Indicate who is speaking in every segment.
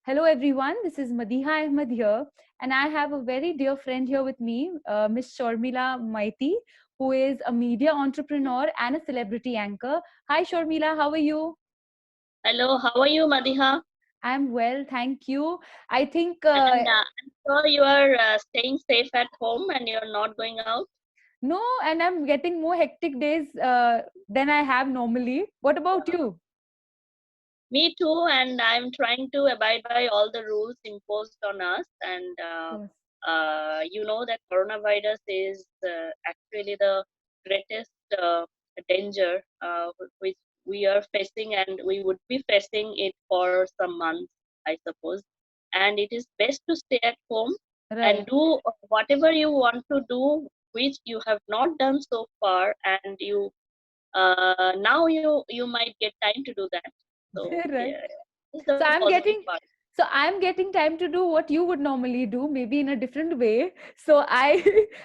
Speaker 1: Hello everyone, this is Madiha Ahmed here, and I have a very dear friend here with me, Miss Sharmila Maiti, who is a media entrepreneur and a celebrity anchor. Hi Sharmila, how are you?
Speaker 2: Hello, how are you, Madiha?
Speaker 1: I'm well, thank you. I think
Speaker 2: And I'm sure you are staying safe at home and you're not going out.
Speaker 1: no, and I'm getting more hectic days than I have normally. What about you?
Speaker 2: Me too, and I'm trying to abide by all the rules imposed on us. And
Speaker 1: Yes.
Speaker 2: you know that coronavirus is actually the greatest danger which we are facing, and we would be facing it for some months, I suppose. And it is best to stay at home and
Speaker 1: Right.
Speaker 2: do whatever you want to do, which you have not done so far, and you now you might get time to do that. So
Speaker 1: Right.
Speaker 2: yeah, this is the
Speaker 1: So I'm
Speaker 2: positive
Speaker 1: getting
Speaker 2: part.
Speaker 1: I'm getting time to do what you would normally do, maybe in a different way. So I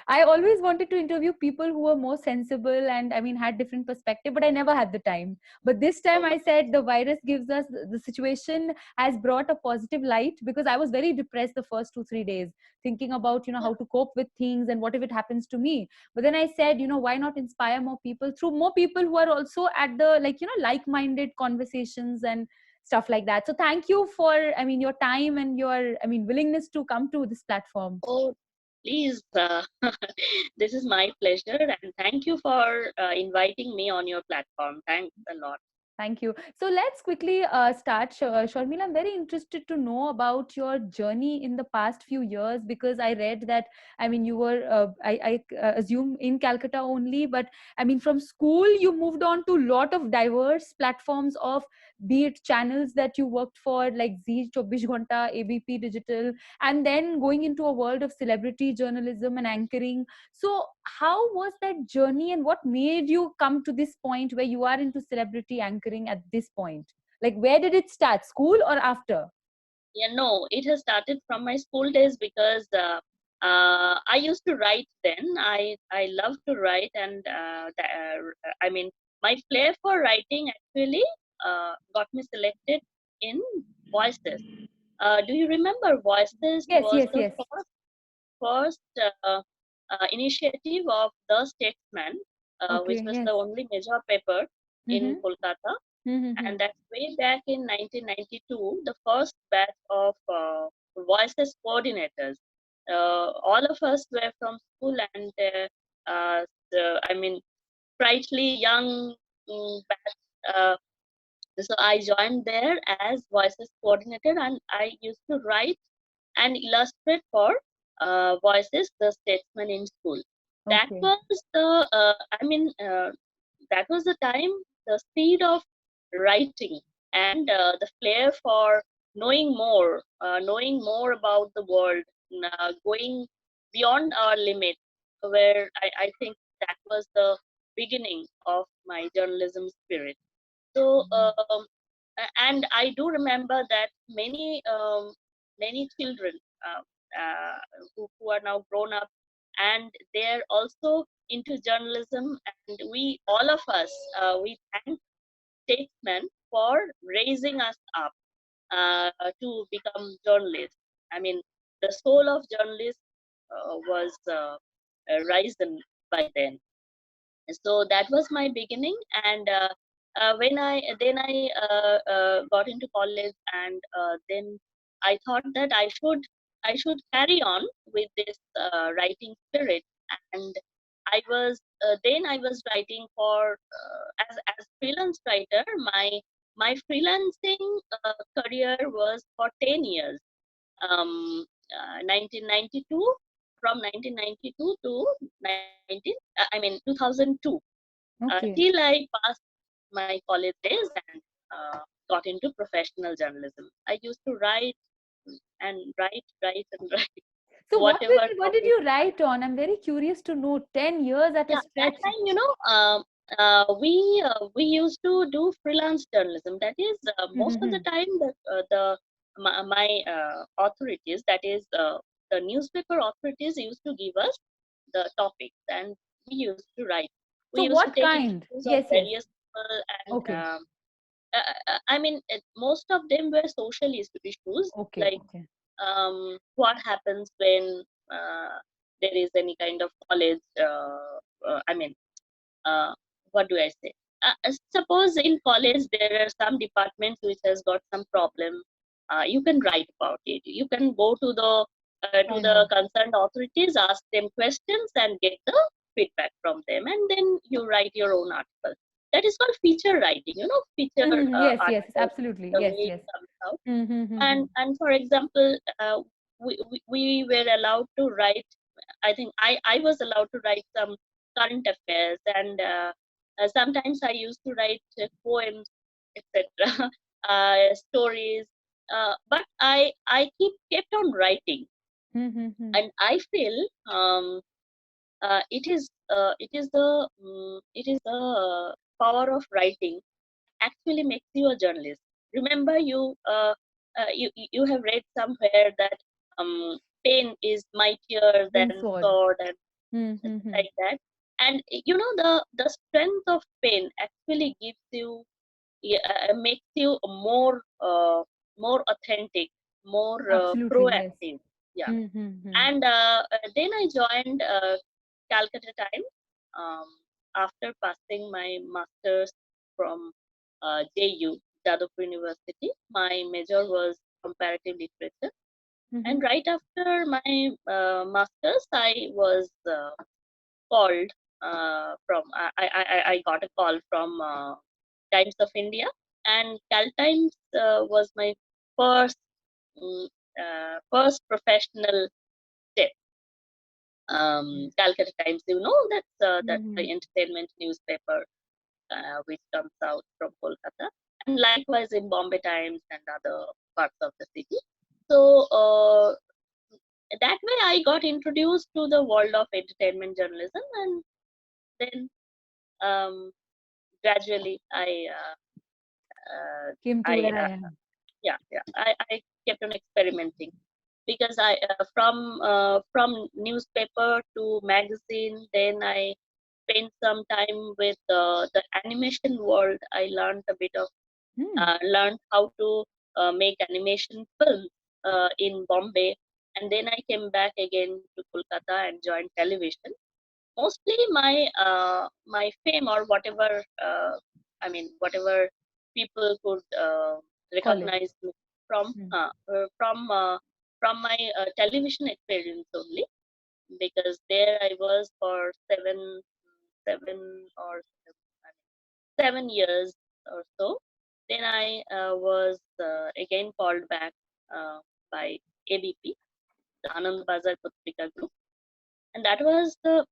Speaker 1: I always wanted to interview people who were more sensible and I mean had different perspective, but I never had the time. But this time I
Speaker 2: Okay.
Speaker 1: said the virus gives us the situation has brought a positive light because I was very depressed the first 2 3 days, thinking about how to cope with things and what if it happens to me. But then I said, why not inspire more people through more people who are also at the like-minded conversations and stuff like that. So thank you for your time and your willingness to come to this platform.
Speaker 2: Oh, please. This is my pleasure, and thank you for inviting me on your platform. Thanks a lot.
Speaker 1: Thank you. So let's quickly start. Sharmila, I'm very interested to know about your journey in the past few years because I read that, you were, I assume, in Calcutta only, but from school, you moved on to a lot of diverse platforms of, be it channels that you worked for, like Z 24 Ghanta, ABP Digital, and then going into a world of celebrity journalism and anchoring. So, how was that journey, and what made you come to this point where you are into celebrity anchoring at this point? Like, where did it start, school or after?
Speaker 2: Yeah, no, it has started from my school days because I used to write then. I love to write, and I mean, my flair for writing actually got me selected in Voices. Do you remember Voices
Speaker 1: Yes,
Speaker 2: was
Speaker 1: yes,
Speaker 2: the
Speaker 1: yes.
Speaker 2: first initiative of the Statesman, which
Speaker 1: Okay,
Speaker 2: was the
Speaker 1: yes.
Speaker 2: only major paper in
Speaker 1: Mm-hmm.
Speaker 2: Kolkata,
Speaker 1: Mm-hmm.
Speaker 2: and that's way back in 1992, the first batch of Voices coordinators. All of us were from school, and I mean, sprightly young batch. So I joined there as Voices coordinator, and I used to write and illustrate for Voices, the Statesman in school. That
Speaker 1: Okay.
Speaker 2: was the, that was the time, the speed of writing and the flair for knowing more about the world, going beyond our limit, where I think that was the beginning of my journalism spirit. So, and I do remember that many children uh, uh, who are now grown up, and they're also into journalism, and we all of us we thank statesmen for raising us up to become journalists. I mean, the soul of journalists was risen by then. So that was my beginning, and when I got into college, and then I thought that I should carry on with this writing spirit. And I was writing for as freelance writer. My freelancing career was for 10 years, 1992, from 1992 to 2002,
Speaker 1: Okay.
Speaker 2: till I passed my college days and got into professional journalism. I used to write and write and write
Speaker 1: So
Speaker 2: whatever
Speaker 1: what did
Speaker 2: topic.
Speaker 1: you write on? I'm very curious to know. 10 years at a
Speaker 2: Yeah, that
Speaker 1: stretch.
Speaker 2: time, we used to do freelance journalism. That is, most of the
Speaker 1: Mm-hmm.
Speaker 2: time, my authorities, that is, the newspaper authorities, used to give us the topics, and we used to write. We
Speaker 1: So
Speaker 2: used to
Speaker 1: what
Speaker 2: take
Speaker 1: kind?
Speaker 2: interviews of
Speaker 1: Yes, yes.
Speaker 2: various people, and
Speaker 1: Okay.
Speaker 2: I mean, most of them were social issues,
Speaker 1: Okay,
Speaker 2: like
Speaker 1: okay.
Speaker 2: what happens when there is any kind of college. I mean, uh, what do I say? Suppose in college there are some departments which has got some problem. You can write about it. You can go to
Speaker 1: I
Speaker 2: the
Speaker 1: know.
Speaker 2: concerned authorities, ask them questions, and get the feedback from them, and then you write your own article. That is called feature writing. You know, feature
Speaker 1: Yes, yes,
Speaker 2: articles,
Speaker 1: absolutely.
Speaker 2: the
Speaker 1: Yes,
Speaker 2: way it
Speaker 1: yes.
Speaker 2: comes out.
Speaker 1: Mm-hmm.
Speaker 2: And for example, we were allowed to write. I think I was allowed to write some current affairs, and sometimes I used to write poems, etc., stories. But I kept on writing,
Speaker 1: Mm-hmm.
Speaker 2: and I feel it is the power of writing actually makes you a journalist. Remember, you have read somewhere that pen is mightier
Speaker 1: Then
Speaker 2: than
Speaker 1: sword.
Speaker 2: sword, and
Speaker 1: Mm-hmm.
Speaker 2: like that. And you know, the strength of pen actually gives you, makes you more authentic, more
Speaker 1: Absolutely, yes.
Speaker 2: proactive. Yeah.
Speaker 1: Mm-hmm.
Speaker 2: And then I joined Calcutta Times um, after passing my master's from JU, Jadavpur University. My major was comparative literature,
Speaker 1: Mm-hmm.
Speaker 2: and right after my master's, I was called from. I got a call from Times of India, and Cal Times was my first mm, first professional step. Calcutta Times, you know, that's
Speaker 1: Mm-hmm.
Speaker 2: the entertainment newspaper which comes out from Kolkata, and likewise in Bombay Times and other parts of the city. So that way, I got introduced to the world of entertainment journalism, and then um, gradually
Speaker 1: Came to
Speaker 2: I
Speaker 1: where I am.
Speaker 2: yeah, I kept on experimenting, because I from newspaper to magazine. Then I spent some time with the animation world. I learned a bit of
Speaker 1: Hmm.
Speaker 2: learned how to make animation films in Bombay, and then I came back again to Kolkata and joined television. Mostly my fame, or whatever, whatever people could
Speaker 1: Call it.
Speaker 2: recognize me from
Speaker 1: Hmm.
Speaker 2: from my television experience only, because there I was for 7 years or so. Then I was again called back by ABP, the Anand Bazar Putrika Group, and that was the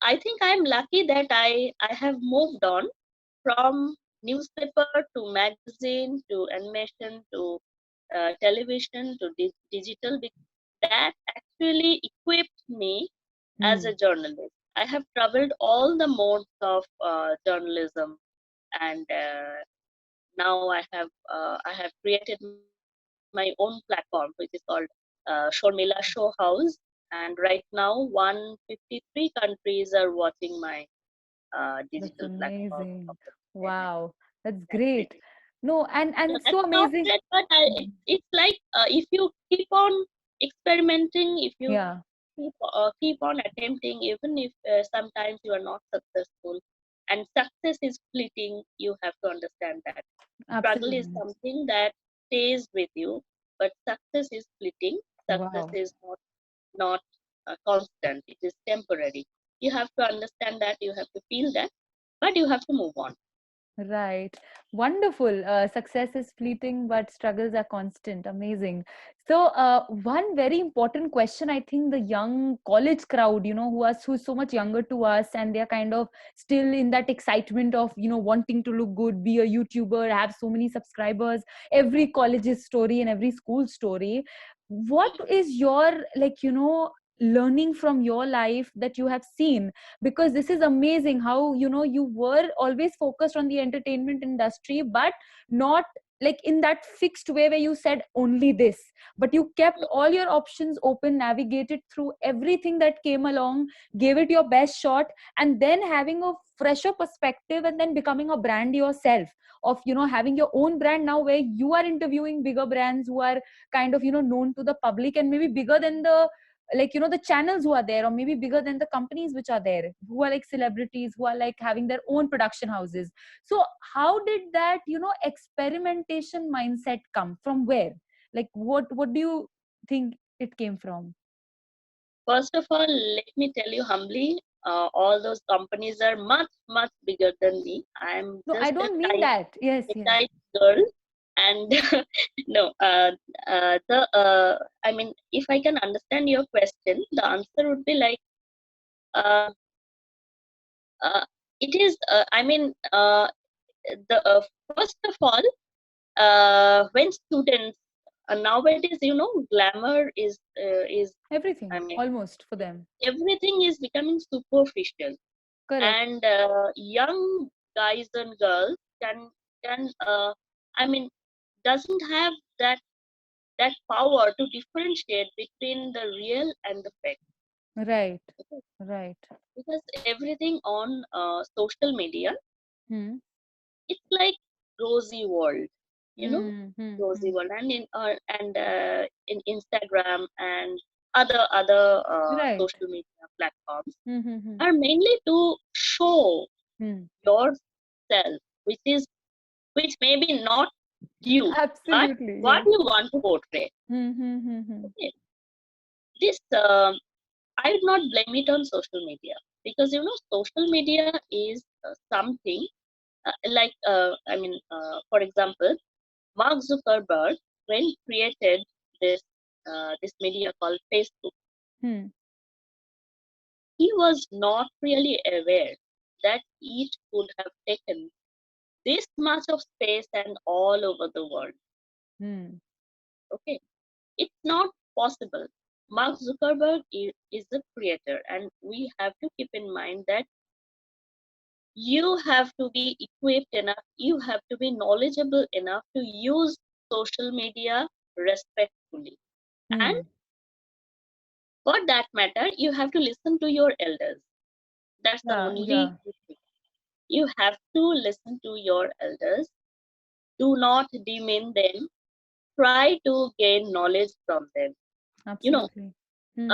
Speaker 2: I think I'm lucky that I have moved on from newspaper to magazine to animation to television to digital, because that actually equipped me as
Speaker 1: Hmm.
Speaker 2: a journalist. I have traveled all the modes of journalism, and now I have created my own platform, which is called Sharmila Show House, and right now 153 countries are watching my digital
Speaker 1: That's
Speaker 2: platform of
Speaker 1: amazing.
Speaker 2: entertainment.
Speaker 1: Wow. That's
Speaker 2: That's
Speaker 1: great.
Speaker 2: pretty.
Speaker 1: No,
Speaker 2: So
Speaker 1: and
Speaker 2: that's
Speaker 1: so
Speaker 2: not
Speaker 1: amazing.
Speaker 2: bad, but
Speaker 1: Mhm.
Speaker 2: it's like, if you keep on experimenting, if you
Speaker 1: Yeah,
Speaker 2: keep on attempting, even if sometimes you are not successful, and success is fleeting, you have to understand that struggle is
Speaker 1: absolutely.
Speaker 2: something that stays with you, but success is fleeting. Success
Speaker 1: Wow.
Speaker 2: is not constant. It is temporary. You have to understand that. You have to feel that, but you have to move on.
Speaker 1: Right. Wonderful. Success is fleeting, but struggles are constant. Amazing. So, one very important question, I think the young college crowd, who's so much younger to us, and they're kind of still in that excitement of, wanting to look good, be a YouTuber, have so many subscribers, every college's story and every school story. What is your, learning from your life that you have seen? Because this is amazing how you were always focused on the entertainment industry, but not like in that fixed way where you said only this, but you kept all your options open, navigated through everything that came along, gave it your best shot, and then having a fresher perspective, and then becoming a brand yourself, of having your own brand now, where you are interviewing bigger brands who are kind of known to the public, and maybe bigger than the, like the channels who are there, or maybe bigger than the companies which are there, who are like celebrities, who are like having their own production houses. So how did that experimentation mindset come from? Where, like, what do you think it came from?
Speaker 2: First of all, let me tell you humbly, all those companies are much, much bigger than me. I'm
Speaker 1: No, I
Speaker 2: just
Speaker 1: don't mean that. Yes,
Speaker 2: a
Speaker 1: yes.
Speaker 2: tiny girl. And no, the I mean, if I can understand your question, the answer would be like, uh, uh, it is, the first of all, when students, nowadays, glamour is, I
Speaker 1: Everything
Speaker 2: mean,
Speaker 1: almost for them.
Speaker 2: everything is becoming superficial,
Speaker 1: Correct.
Speaker 2: and young guys and girls can I mean, doesn't have that power to differentiate between the real and the fake.
Speaker 1: Right.
Speaker 2: Okay?
Speaker 1: Right.
Speaker 2: Because everything on social media,
Speaker 1: Hmm.
Speaker 2: it's like rosy world, you know
Speaker 1: Hmm. Hmm.
Speaker 2: rosy
Speaker 1: Hmm.
Speaker 2: world, and in Instagram and other
Speaker 1: Right.
Speaker 2: social media platforms
Speaker 1: Hmm. Hmm. Hmm.
Speaker 2: are mainly to show
Speaker 1: Hmm.
Speaker 2: yourself, which may be not you, but
Speaker 1: Absolutely.
Speaker 2: what
Speaker 1: Yes.
Speaker 2: you want to portray.
Speaker 1: Hmm. Hmm. Hmm. Hmm.
Speaker 2: Okay. This, I would not blame it on social media, because social media is something, for example, Mark Zuckerberg, when created this media called Facebook,
Speaker 1: Hmm.
Speaker 2: he was not really aware that it could have taken this much of space and all over the world.
Speaker 1: Hmm.
Speaker 2: Okay, it's not possible. Mark Zuckerberg is the creator, and we have to keep in mind that you have to be equipped enough, you have to be knowledgeable enough to use social media respectfully. And
Speaker 1: Hmm.
Speaker 2: for that matter, you have to listen to your elders. That's the
Speaker 1: Yeah.
Speaker 2: only
Speaker 1: Yeah.
Speaker 2: thing. You have to listen to your elders. Do not demean them. Try to gain knowledge from them. You know,
Speaker 1: Absolutely. Hmm.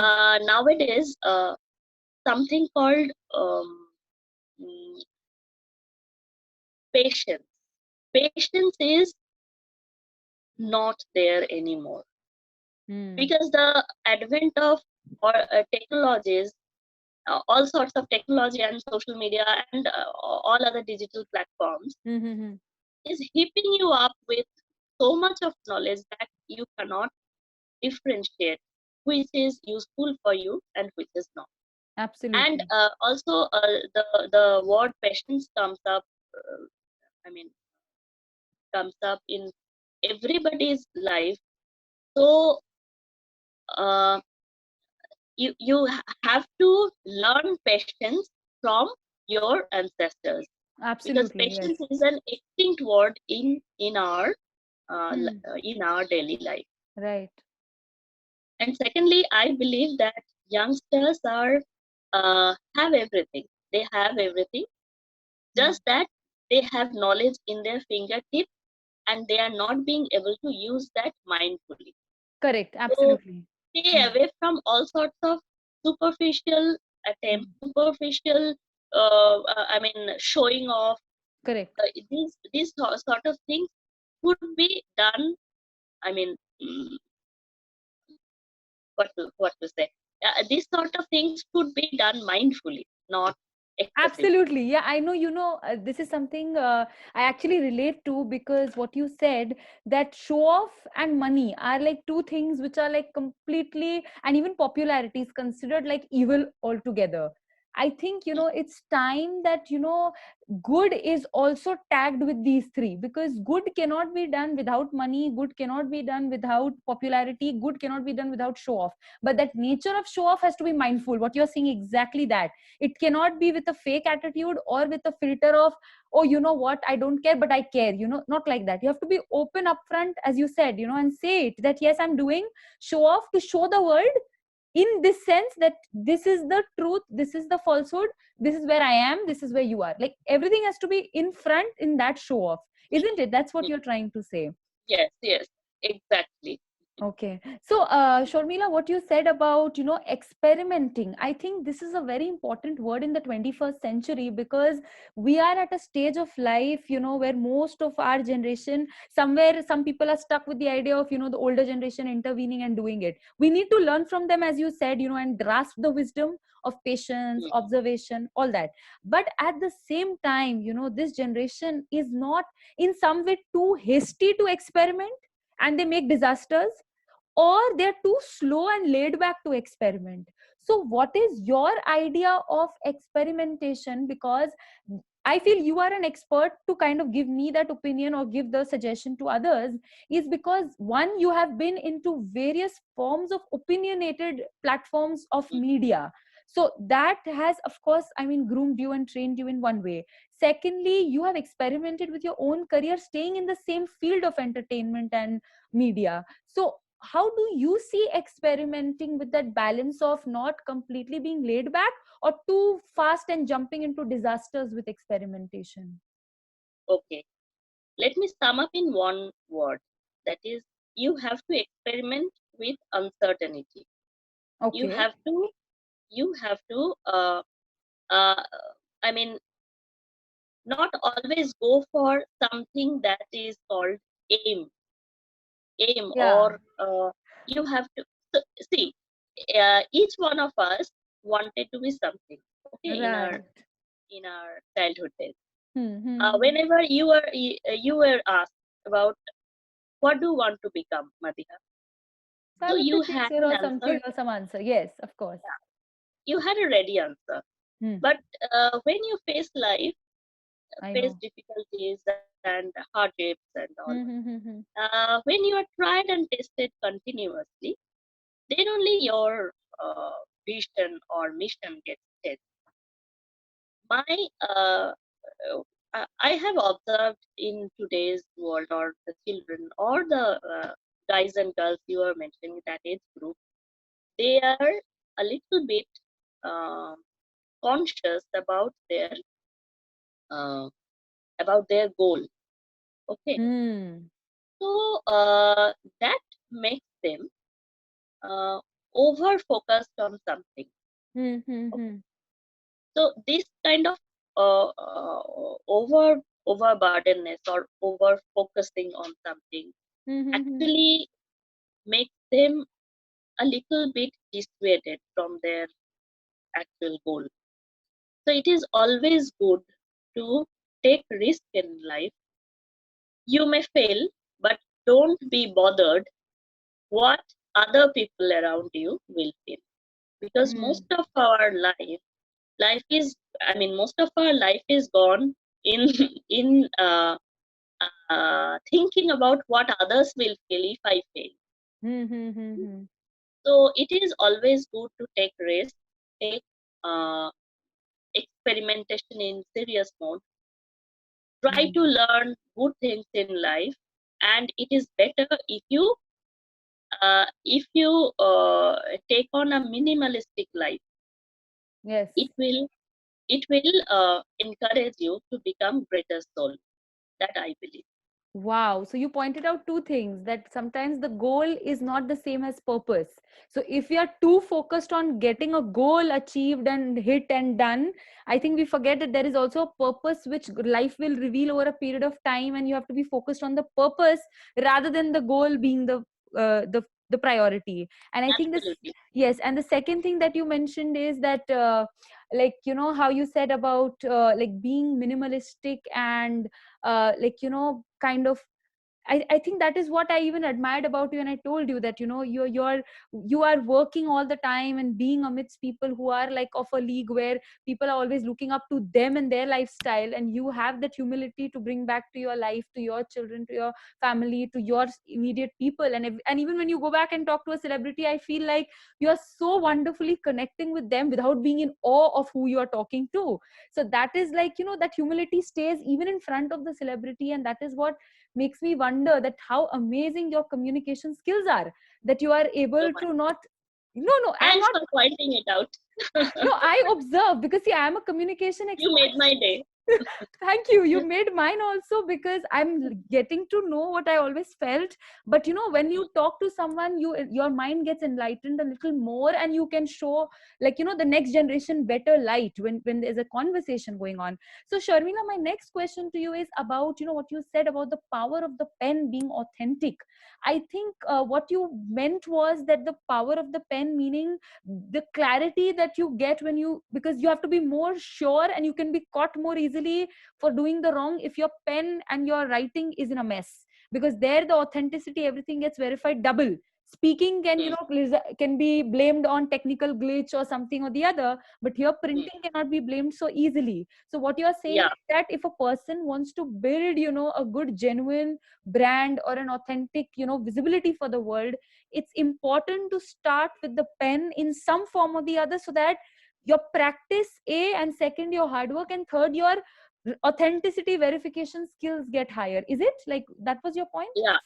Speaker 2: nowadays, something called mm, patience. Patience is not there anymore,
Speaker 1: Hmm.
Speaker 2: because the advent of or technologies, all sorts of technology and social media and all other digital platforms,
Speaker 1: Hmm. Hmm. Hmm.
Speaker 2: is heaping you up with so much of knowledge that you cannot differentiate which is useful for you and which is not. And
Speaker 1: Absolutely.
Speaker 2: also, the word patience I mean comes up in everybody's life. So uh, you have to learn patience from your ancestors, because
Speaker 1: Absolutely. Yes.
Speaker 2: patience is an extinct word
Speaker 1: Hmm.
Speaker 2: in our daily life.
Speaker 1: Right.
Speaker 2: And secondly, I believe that youngsters have everything. They have everything,
Speaker 1: Hmm.
Speaker 2: just that they have knowledge in their fingertips, and they are not being able to use that mindfully.
Speaker 1: Correct.
Speaker 2: So
Speaker 1: Absolutely.
Speaker 2: stay
Speaker 1: Hmm.
Speaker 2: away from all sorts of superficial attempts,
Speaker 1: Hmm.
Speaker 2: superficial, showing off.
Speaker 1: Correct.
Speaker 2: These sort of things could be done. I mean, mm, what to say? These sort of things could be done mindfully, not excessively.
Speaker 1: Absolutely. Yeah, I know, this is something I actually relate to, because what you said, that show off and money are like two things which are like completely, and even popularity is considered like evil altogether. I think, it's time that, good is also tagged with these three, because good cannot be done without money, good cannot be done without popularity, good cannot be done without show off. But that nature of show off has to be mindful. What you're saying, exactly that. It cannot be with a fake attitude or with a filter of, oh, you know what, I don't care, but I care, not like that. You have to be open upfront, as you said, and say it, that yes, I'm doing show off to show the world, in this sense, that this is the truth, this is the falsehood, this is where I am, this is where you are. Like, everything has to be in front in that show off, isn't it? That's what
Speaker 2: Mm.
Speaker 1: you're trying to say.
Speaker 2: Yes, yes, exactly.
Speaker 1: Okay. So, Sharmila, what you said about, experimenting, I think this is a very important word in the 21st century, because we are at a stage of life, where most of our generation, somewhere, some people are stuck with the idea of, the older generation intervening and doing it. We need to learn from them, as you said, and grasp the wisdom of patience,
Speaker 2: Mm,
Speaker 1: observation, all that. But at the same time, this generation is not in some way too hasty to experiment, and they make disasters, or they're too slow and laid back to experiment. So what is your idea of experimentation? Because I feel you are an expert to kind of give me that opinion or give the suggestion to others, is because, one, you have been into various forms of opinionated platforms of
Speaker 2: mm,
Speaker 1: media. So that has, of course, I mean, groomed you and trained you in one way. Secondly, you have experimented with your own career, staying in the same field of entertainment and media. So how do you see experimenting with that balance of not completely being laid back or too fast and jumping into disasters with experimentation?
Speaker 2: okay. Let me sum up in one word. That is, you have to experiment with uncertainty. You
Speaker 1: Okay.
Speaker 2: have to, you have to, uh, I mean, not always go for something that is called aim, aim,
Speaker 1: Yeah.
Speaker 2: or you have to so, see. Each one of us wanted to be something. Okay,
Speaker 1: Right.
Speaker 2: in our childhood days.
Speaker 1: Hmm.
Speaker 2: Whenever you were asked about what do you want to become, Madhya,
Speaker 1: So I
Speaker 2: so
Speaker 1: would say
Speaker 2: you had
Speaker 1: teacher
Speaker 2: an
Speaker 1: or something
Speaker 2: answer.
Speaker 1: or some answer. Yes, of course.
Speaker 2: Yeah, you had a ready answer.
Speaker 1: Hmm.
Speaker 2: But when you face life,
Speaker 1: I
Speaker 2: face
Speaker 1: know.
Speaker 2: difficulties and hardships and all,
Speaker 1: Hmm.
Speaker 2: when you are tried and tested continuously, then only your vision or mission gets tested. My I have observed in today's world, or the children, or the guys and girls you are mentioning, that age group, they are a little bit uh, conscious uh, about their goal. Okay,
Speaker 1: Hmm.
Speaker 2: so that makes them uh, over focused on something.
Speaker 1: Hmm. Hmm.
Speaker 2: Okay,
Speaker 1: Hmm.
Speaker 2: so this kind of overburdenness or over focusing on something
Speaker 1: Hmm.
Speaker 2: actually makes them a little bit dissuaded from their actual goal. So it is always good to take risk in life. You may fail, but don't be bothered what other people around you will feel, because most
Speaker 1: Hmm.
Speaker 2: of our life is, I mean, most of our life is gone in in thinking about what others will feel if I fail.
Speaker 1: Hmm. Hmm. Hmm.
Speaker 2: So it is always good to take risk, take uh, experimentation in serious mode, try to
Speaker 1: Hmm.
Speaker 2: learn good things in life, and it is better if you take on a minimalistic life.
Speaker 1: Yes.
Speaker 2: It will encourage you to become greater soul. That I believe.
Speaker 1: Wow. So you pointed out two things, that sometimes the goal is not the same as purpose. So if we are too focused on getting a goal achieved and hit and done, I think we forget that there is also a purpose which life will reveal over a period of time, and you have to be focused on the purpose rather than the goal being the priority. And I think this,
Speaker 2: Absolutely.
Speaker 1: yes. And the second thing that you mentioned is that like, how you said about like being minimalistic and like, kind of I think that is what I even admired about you. And I told you that, you are working all the time and being amidst people who are like of a league where people are always looking up to them and their lifestyle, and you have that humility to bring back to your life, to your children, to your family, to your immediate people. And even when you go back and talk to a celebrity, I feel like you are so wonderfully connecting with them without being in awe of who you are talking to. So that is like, that humility stays even in front of the celebrity, and that is what makes me wonder that how amazing your communication skills are, that you are
Speaker 2: So
Speaker 1: able
Speaker 2: much.
Speaker 1: to not. No, I'm
Speaker 2: Thanks
Speaker 1: not.
Speaker 2: for pointing it out.
Speaker 1: No, I observe, because see, I'm a communication
Speaker 2: You made
Speaker 1: expert.
Speaker 2: my day.
Speaker 1: Thank you. You made mine also, because I'm getting to know what I always felt. But when you talk to someone, your mind gets enlightened a little more, and you can show, like, the next generation better light when there's a conversation going on. So Sharmila, my next question to you is about, what you said about the power of the pen being authentic. I think what you meant was that the power of the pen, meaning the clarity that you get when you, because you have to be more sure, and you can be caught more easily for doing the wrong if your pen and your writing is in a mess, because there the authenticity, everything gets verified double. Speaking can,
Speaker 2: Hmm,
Speaker 1: can be blamed on technical glitch or something or the other, but here
Speaker 2: hmm.
Speaker 1: printing cannot be blamed so easily. So what you are saying
Speaker 2: Yeah,
Speaker 1: is that if a person wants to build, a good genuine brand or an authentic, visibility for the world, it's important to start with the pen in some form or the other, so that your practice a, and second your hard work, and third your authenticity verification skills get higher. Is it like that was your point?
Speaker 2: yeah,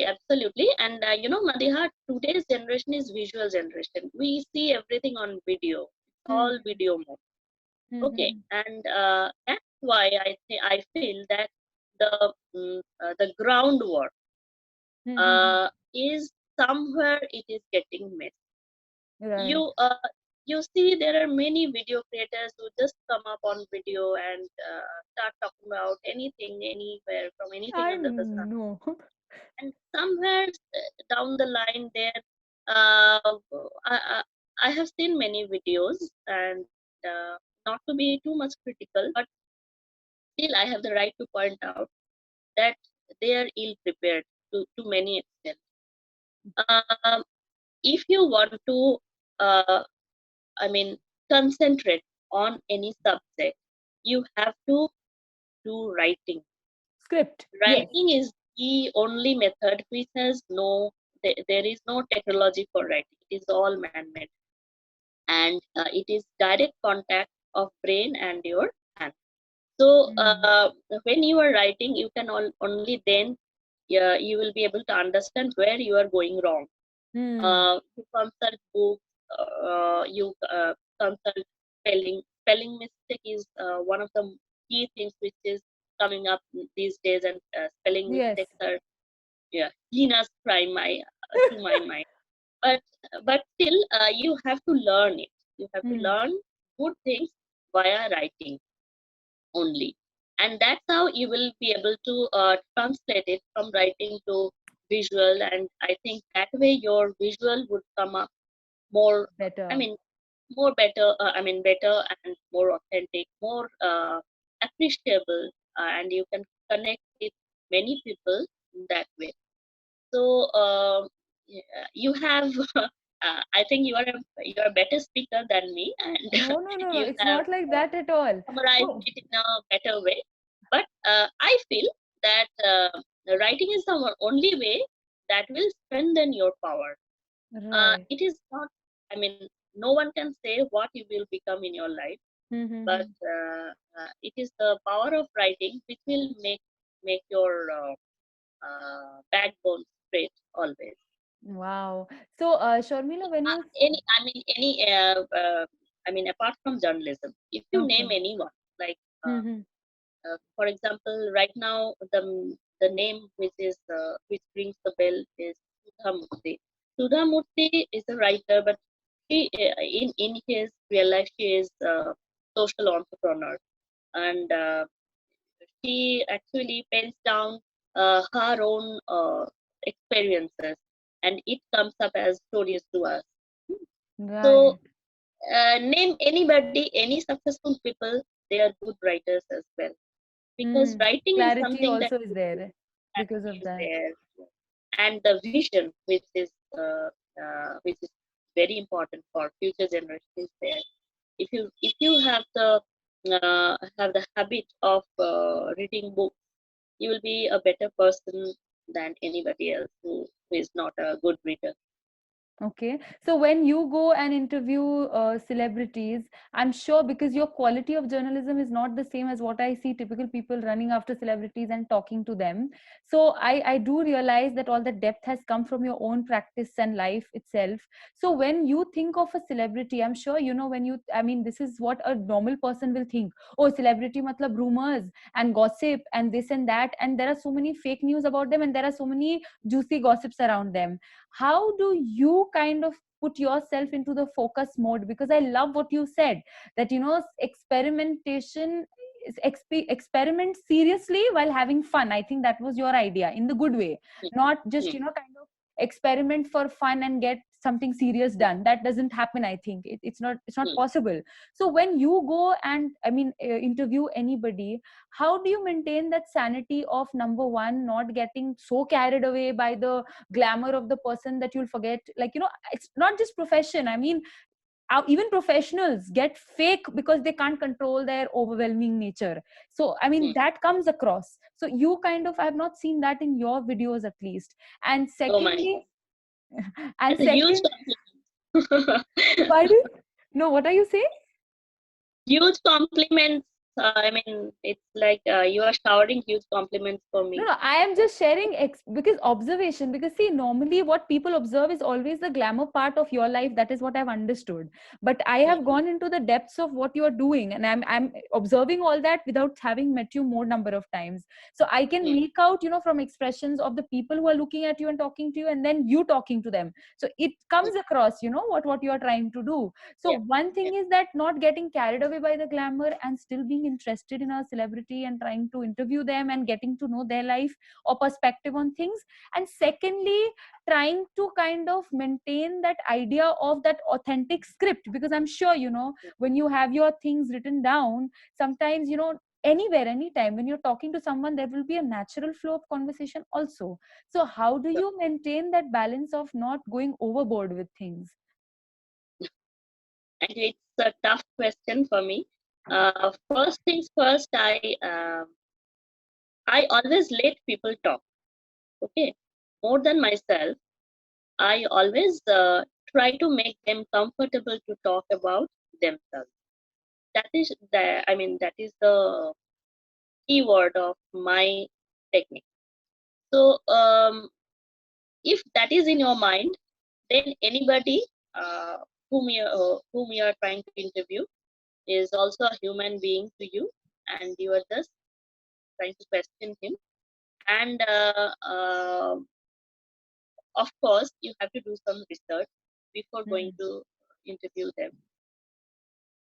Speaker 2: absolutely. And Madiha, today's generation is visual generation. We see everything on video. It's all
Speaker 1: Mm-hmm.
Speaker 2: video mode. Okay,
Speaker 1: Mm-hmm.
Speaker 2: and that's why I feel that the groundwork
Speaker 1: Mm-hmm.
Speaker 2: is somewhere it is getting missed.
Speaker 1: Right.
Speaker 2: You see, there are many video creators who just come up on video and start talking about anything, anywhere, from anything
Speaker 1: I
Speaker 2: under the sun.
Speaker 1: know.
Speaker 2: And somewhere down the line, there, uh, I, I I have seen many videos, and not to be too much critical, but still I have the right to point out that they are ill prepared to many extent. Um, if you want to, uh, I mean, concentrate on any subject, you have to do writing.
Speaker 1: Script, yes.
Speaker 2: Writing is the only method which has there is no technology for writing. It is all man-made, and it is direct contact of brain and your hand. So
Speaker 1: Mm.
Speaker 2: when you are writing, you can only then, you will be able to understand where you are going wrong.
Speaker 1: Mm.
Speaker 2: You consult books, you consult spelling. Spelling mistake is one of the key things which is coming up these days, and spelling
Speaker 1: Yes.
Speaker 2: mistakes are, yeah, heinous crime to my mind. But still, you have to learn it. You have to
Speaker 1: Mm.
Speaker 2: learn good things via writing only, and that's how you will be able to translate it from writing to visual. And I think that way your visual would come up more, I
Speaker 1: Better.
Speaker 2: mean, more better, better and more authentic, more appreciable, and you can connect with many people that way. So yeah, you have I think you are a better speaker than me, and
Speaker 1: No, no, no, no.
Speaker 2: you
Speaker 1: It's
Speaker 2: have
Speaker 1: not like that at all.
Speaker 2: summarized
Speaker 1: No.
Speaker 2: it in a better way. But I feel that writing is the only way that will strengthen your power.
Speaker 1: Right.
Speaker 2: It is not, I mean, no one can say what you will become in your life, but
Speaker 1: Mm-hmm.
Speaker 2: it is the power of writing which will make your backbone straight always.
Speaker 1: Wow. So, Sharmila, when you.
Speaker 2: Apart from journalism, if you name
Speaker 1: Okay.
Speaker 2: anyone, like uh,
Speaker 1: Mm-hmm.
Speaker 2: for example, right now the name which rings the bell is Sudha Murthy. Sudha Murthy is a writer, but in his real life she is a social entrepreneur, and she actually pens down her own experiences, and it comes up as stories to us. So
Speaker 1: Right.
Speaker 2: name anybody, any successful people, they are good writers as well, because
Speaker 1: Mm.
Speaker 2: writing is
Speaker 1: Clarity
Speaker 2: something that
Speaker 1: also is
Speaker 2: you do.
Speaker 1: there. because of
Speaker 2: is
Speaker 1: that.
Speaker 2: there, and the vision, which is very important for future generations, is there. If you have the habit of reading books, you will be a better person than anybody else who is not a good reader.
Speaker 1: Okay. So when you go and interview celebrities, I'm sure because your quality of journalism is not the same as what I see typical people running after celebrities and talking to them. So I do realize that all the depth has come from your own practice and life itself. So when you think of a celebrity, I'm sure, when I mean, this is what a normal person will think. Oh, celebrity matlab rumors and gossip and this and that. And there are so many fake news about them and there are so many juicy gossips around them. How do you kind of put yourself into the focus mode? Because I love what you said, that experimentation experiment seriously while having fun. I think that was your idea in the good way,
Speaker 2: Hmm,
Speaker 1: not just
Speaker 2: hmm,
Speaker 1: kind of experiment for fun and get something serious done. That doesn't happen. I think it's not
Speaker 2: hmm.
Speaker 1: possible. So when you go and interview anybody, how do you maintain that sanity of, number one, not getting so carried away by the glamour of the person that you'll forget, it's not just profession. I mean, even professionals get fake because they can't control their overwhelming nature. So I mean,
Speaker 2: Hmm.
Speaker 1: that comes across. So you kind of, I have not seen that in your videos at least. And
Speaker 2: Oh my
Speaker 1: secondly,
Speaker 2: God,
Speaker 1: and
Speaker 2: that's a huge
Speaker 1: second,
Speaker 2: compliment.
Speaker 1: pardon? No, what are you saying?
Speaker 2: Huge compliments. I mean, it's like you are showering huge compliments for
Speaker 1: No,
Speaker 2: me.
Speaker 1: no, I am just sharing because observation. Because see, normally what people observe is always the glamour part of your life. That is what I've understood. But I
Speaker 2: Hmm,
Speaker 1: have gone into the depths of what you are doing, and I'm observing all that without having met you more number of times. So I can
Speaker 2: hmm.
Speaker 1: make out, from expressions of the people who are looking at you and talking to you, and then you talking to them. So it
Speaker 2: Hmm.
Speaker 1: comes across, what you are trying to do. So
Speaker 2: Yeah,
Speaker 1: one
Speaker 2: yeah,
Speaker 1: thing is that not getting carried away by the glamour and still being interested in a celebrity and trying to interview them and getting to know their life or perspective on things. And secondly, trying to kind of maintain that idea of that authentic script, because I'm sure, when you have your things written down, sometimes, anywhere, anytime, when you're talking to someone, there will be a natural flow of conversation also. So how do
Speaker 2: sure.
Speaker 1: you maintain that balance of not going overboard with things?
Speaker 2: And it's a tough question for me. First things first, I always let people talk. Okay, more than myself. I always try to make them comfortable to talk about themselves. That is the key word of my technique. So if that is in your mind, then anybody uh, whom you are trying to interview is also a human being to you, and you are just trying to question him. And of course, you have to do some research before going
Speaker 1: Hmm.
Speaker 2: to interview them.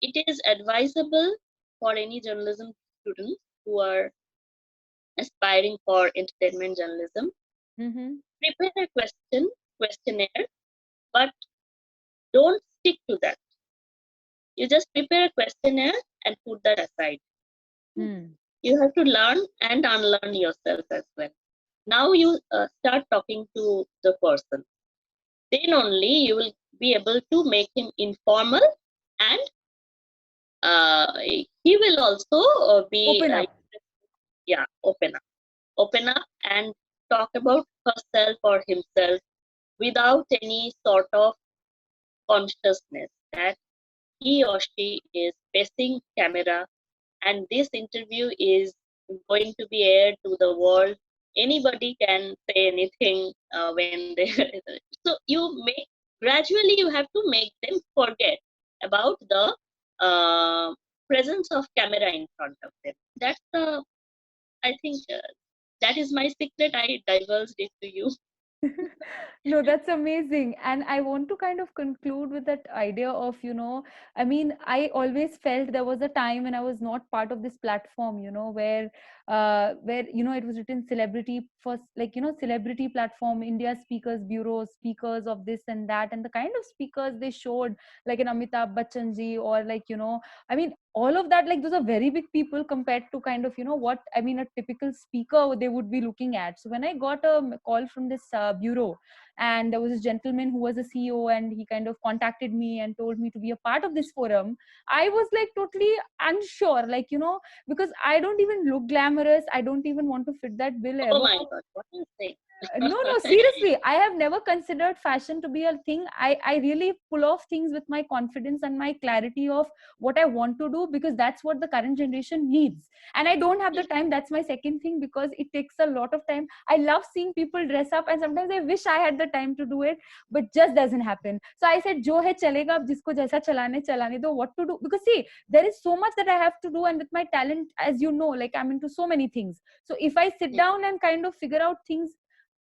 Speaker 2: It is advisable for any journalism students who are aspiring for entertainment journalism.
Speaker 1: Mm-hmm.
Speaker 2: Prepare a questionnaire, but don't stick to that. You just prepare a questionnaire and put that aside.
Speaker 1: Hmm.
Speaker 2: You have to learn and unlearn yourself as well. Now you start talking to the person. Then only you will be able to make him informal, and he will also be
Speaker 1: Open up.
Speaker 2: yeah, open up and talk about herself or himself without any sort of consciousness that he or she is facing camera, and this interview is going to be aired to the world. Anybody can say anything when they so gradually you have to make them forget about the uh, presence of camera in front of them. That's I think that is my secret. I divulged it to you.
Speaker 1: No, that's amazing. And I want to kind of conclude with that idea of, I mean, I always felt there was a time when I was not part of this platform, where, it was written celebrity first, like, celebrity platform, India Speakers Bureau, speakers of this and that, and the kind of speakers they showed, like an Amitabh Bachchan ji, or like, I mean, all of that, like, those are very big people compared to kind of, what, I mean, a typical speaker they would be looking at. So when I got a call from this bureau, and there was a gentleman who was a CEO, and he kind of contacted me and told me to be a part of this forum. I was like totally unsure, like, because I don't even look glamorous, I don't even want to fit that bill
Speaker 2: Oh
Speaker 1: ever.
Speaker 2: my God, what do you say?
Speaker 1: No, no, seriously, I have never considered fashion to be a thing. I really pull off things with my confidence and my clarity of what I want to do, because that's what the current generation needs. And I don't have the
Speaker 2: Yes,
Speaker 1: time. That's my second thing, because it takes a lot of time. I love seeing people dress up, and sometimes I wish I had the time to do it, but just doesn't happen. So I said, jo hai chalega, ab jisko jaisa chalane do, what to do, because see, there is so much that I have to do, and with my talent, as you know, like, I'm into so many things. So if I sit
Speaker 2: yes,
Speaker 1: down and kind of figure out things,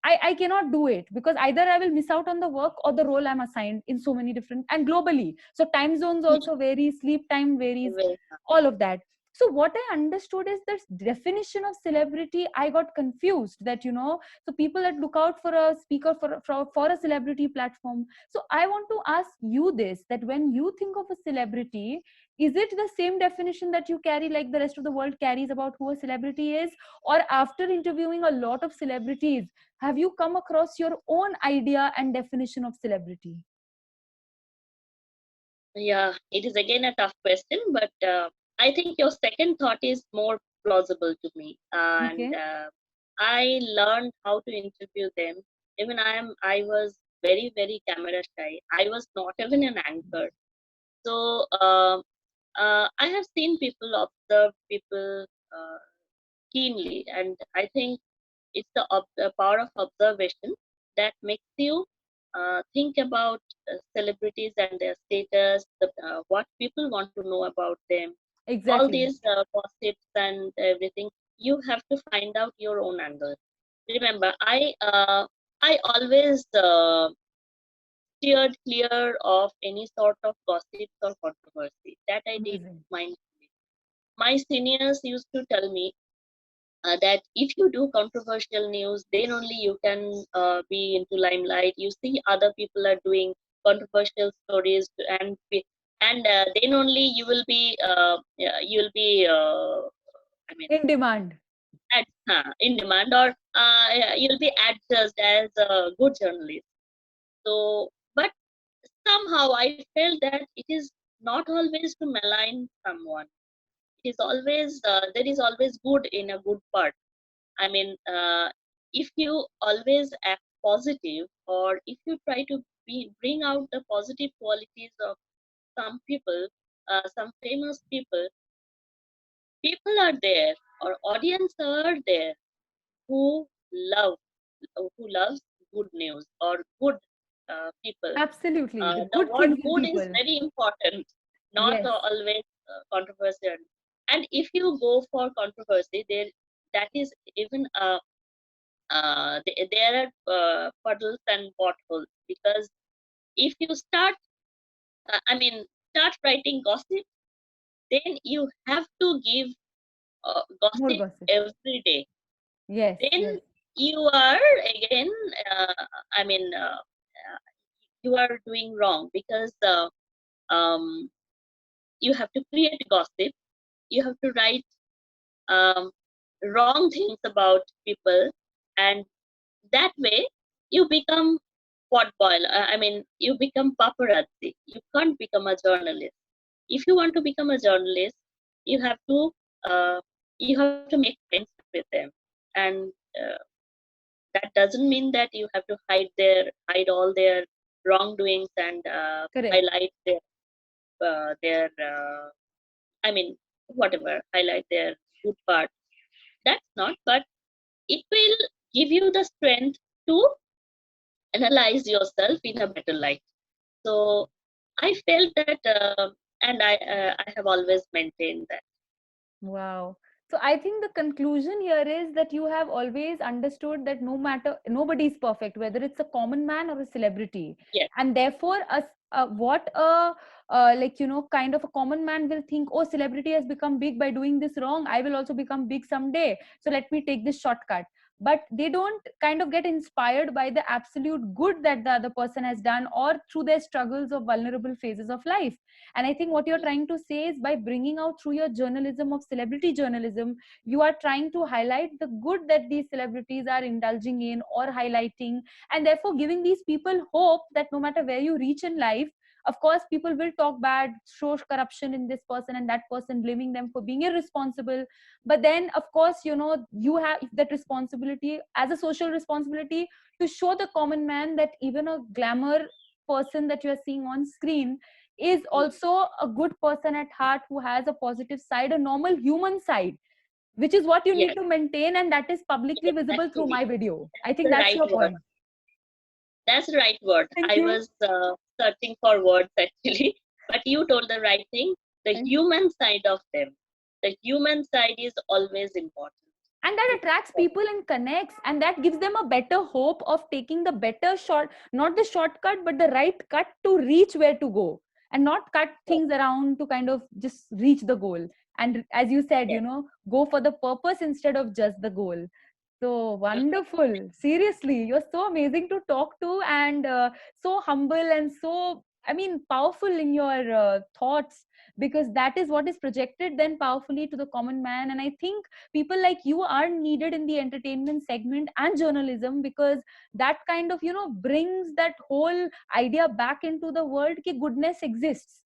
Speaker 1: I cannot do it, because either I will miss out on the work or the role I'm assigned in so many different, and globally. So time zones
Speaker 2: yes,
Speaker 1: also vary, sleep time varies,
Speaker 2: very
Speaker 1: all of that. So what I understood is this definition of celebrity, I got confused that, so people that look out for a speaker for a celebrity platform. So I want to ask you this, that when you think of a celebrity, is it the same definition that you carry, like the rest of the world carries, about who a celebrity is? Or after interviewing a lot of celebrities, have you come across your own idea and definition of celebrity?
Speaker 2: Yeah, it is again a tough question, but I think your second thought is more plausible to me. And
Speaker 1: Okay.
Speaker 2: I learned how to interview them. Even I was very, very camera shy. I was not even an anchor. So I have seen people observe people keenly, and I think it's the power of observation that makes you think about celebrities and their status, what people want to know about them, all
Speaker 1: Exactly.
Speaker 2: these gossips and everything. You have to find out your own angle. Remember, I always steered clear of any sort of gossips or controversy. That I did
Speaker 1: Amazing.
Speaker 2: mindfully. My seniors used to tell me that if you do controversial news, then only you can be into limelight. You see other people are doing controversial stories, and then only you will be yeah, you'll be I mean
Speaker 1: In demand.
Speaker 2: in demand, or yeah, you'll be adjudged as a good journalist. So, but somehow I felt that it is not always to malign someone. It is always there is always good in a good part. I mean, if you always act positive, or if you try to bring out the positive qualities of some people, some famous people, people are there, or audience are there who love, who loves good news or good people.
Speaker 1: Absolutely. The
Speaker 2: The
Speaker 1: good
Speaker 2: word
Speaker 1: things in
Speaker 2: good is
Speaker 1: people.
Speaker 2: very important, not
Speaker 1: Yes.
Speaker 2: always controversial. And if you go for controversy, there that is even there are puddles and potholes, because if you start start writing gossip, then you have to give
Speaker 1: More
Speaker 2: gossip
Speaker 1: gossip.
Speaker 2: every day.
Speaker 1: Yes.
Speaker 2: Then
Speaker 1: Yes.
Speaker 2: you are again uh, i mean uh, uh, you are doing wrong, because um, you have to create gossip, you have to write um, wrong things about people, and that way you become pot boil. You become paparazzi. You can't become a journalist. If you want to become a journalist, you have to uh, you have to make friendship with them, and uh, that doesn't mean that you have to hide all their wrongdoings and
Speaker 1: Correct.
Speaker 2: highlight their whatever, highlight their good part. That's not, but it will give you the strength to analyze yourself in a better light. So I felt that, and I have always maintained that.
Speaker 1: Wow. So I think the conclusion here is that you have always understood that no matter, nobody is perfect, whether it's a common man or a celebrity,
Speaker 2: Yes.
Speaker 1: and therefore what like kind of a common man will think, oh, celebrity has become big by doing this wrong, I will also become big someday, so let me take this shortcut. But they don't kind of get inspired by the absolute good that the other person has done, or through their struggles or vulnerable phases of life. And I think what you're trying to say is, by bringing out through your journalism of celebrity journalism, you are trying to highlight the good that these celebrities are indulging in or highlighting, and therefore giving these people hope that no matter where you reach in life, of course people will talk bad, show corruption in this person and that person, blaming them for being irresponsible. But then of course, you have that responsibility as a social responsibility to show the common man that even a glamour person that you are seeing on screen is
Speaker 2: Mm.
Speaker 1: also a good person at heart, who has a positive side, a normal human side, which is what you need
Speaker 2: Yes,
Speaker 1: to maintain, and that is publicly
Speaker 2: yes,
Speaker 1: visible through
Speaker 2: actually,
Speaker 1: my video. I
Speaker 2: that's
Speaker 1: think
Speaker 2: the
Speaker 1: that's
Speaker 2: right
Speaker 1: your
Speaker 2: word.
Speaker 1: point.
Speaker 2: That's the right word.
Speaker 1: Thank
Speaker 2: I
Speaker 1: you.
Speaker 2: was searching for words actually, but you told the right thing. The
Speaker 1: Thank you.
Speaker 2: human side of them. The human side is always important.
Speaker 1: And that
Speaker 2: It's
Speaker 1: attracts
Speaker 2: important.
Speaker 1: people and connects, and that gives them a better hope of taking the better short, not the shortcut but the right cut to reach where to go, and not cut
Speaker 2: Yes,
Speaker 1: things around to kind of just reach the goal. And as you said,
Speaker 2: yes.
Speaker 1: go for the purpose instead of just the goal. So wonderful. Seriously, you're so amazing to talk to, and so humble and so, I mean, powerful in your thoughts, because that is what is projected then powerfully to the common man. And I think people like you are needed in the entertainment segment and journalism, because that kind of, brings that whole idea back into the world ki goodness exists.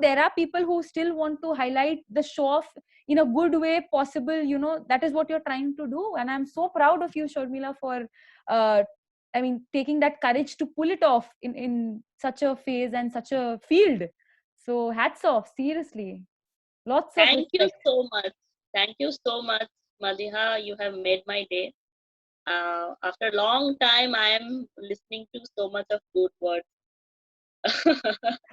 Speaker 1: There are people who still want to highlight the show off in a good way possible. That is what you're trying to do, and I'm so proud of you, Sharmila, for uh, I mean, taking that courage to pull it off in such a phase and such a field. So hats off, seriously, lots of
Speaker 2: Thank you
Speaker 1: respect.
Speaker 2: so much. Thank you so much, Madiha. You have made my day. After a long time, I am listening to so much of good words.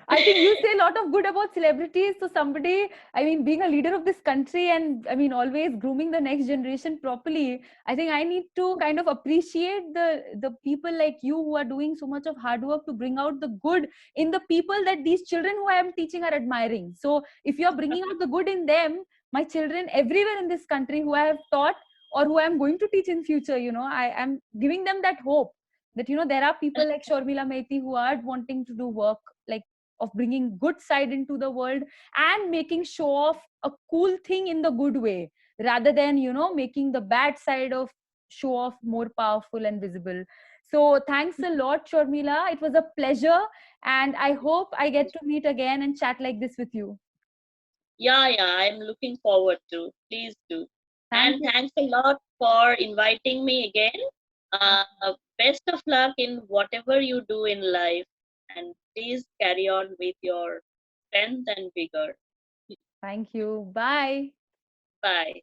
Speaker 1: I think you say a lot of good about celebrities. So somebody, I mean, being a leader of this country, and I mean, always grooming the next generation properly, I think I need to kind of appreciate the people like you, who are doing so much of hard work to bring out the good in the people that these children who I am teaching are admiring. So if you are bringing out the good in them, my children everywhere in this country who I have taught or who I am going to teach in future, I am giving them that hope that there are people like Sharmila Maiti who are wanting to do work like of bringing good side into the world, and making show off a cool thing in the good way, rather than making the bad side of show off more powerful and visible. So thanks a lot, Sharmila, it was a pleasure, and I hope I get to meet again and chat like this with you.
Speaker 2: Yeah, yeah, I'm looking forward to. Please do.
Speaker 1: Thank
Speaker 2: And
Speaker 1: you.
Speaker 2: thanks a lot for inviting me again.
Speaker 1: Thank
Speaker 2: Best of luck in whatever you do in life. And please carry on with your strength and vigor.
Speaker 1: thank you. Bye.
Speaker 2: Bye.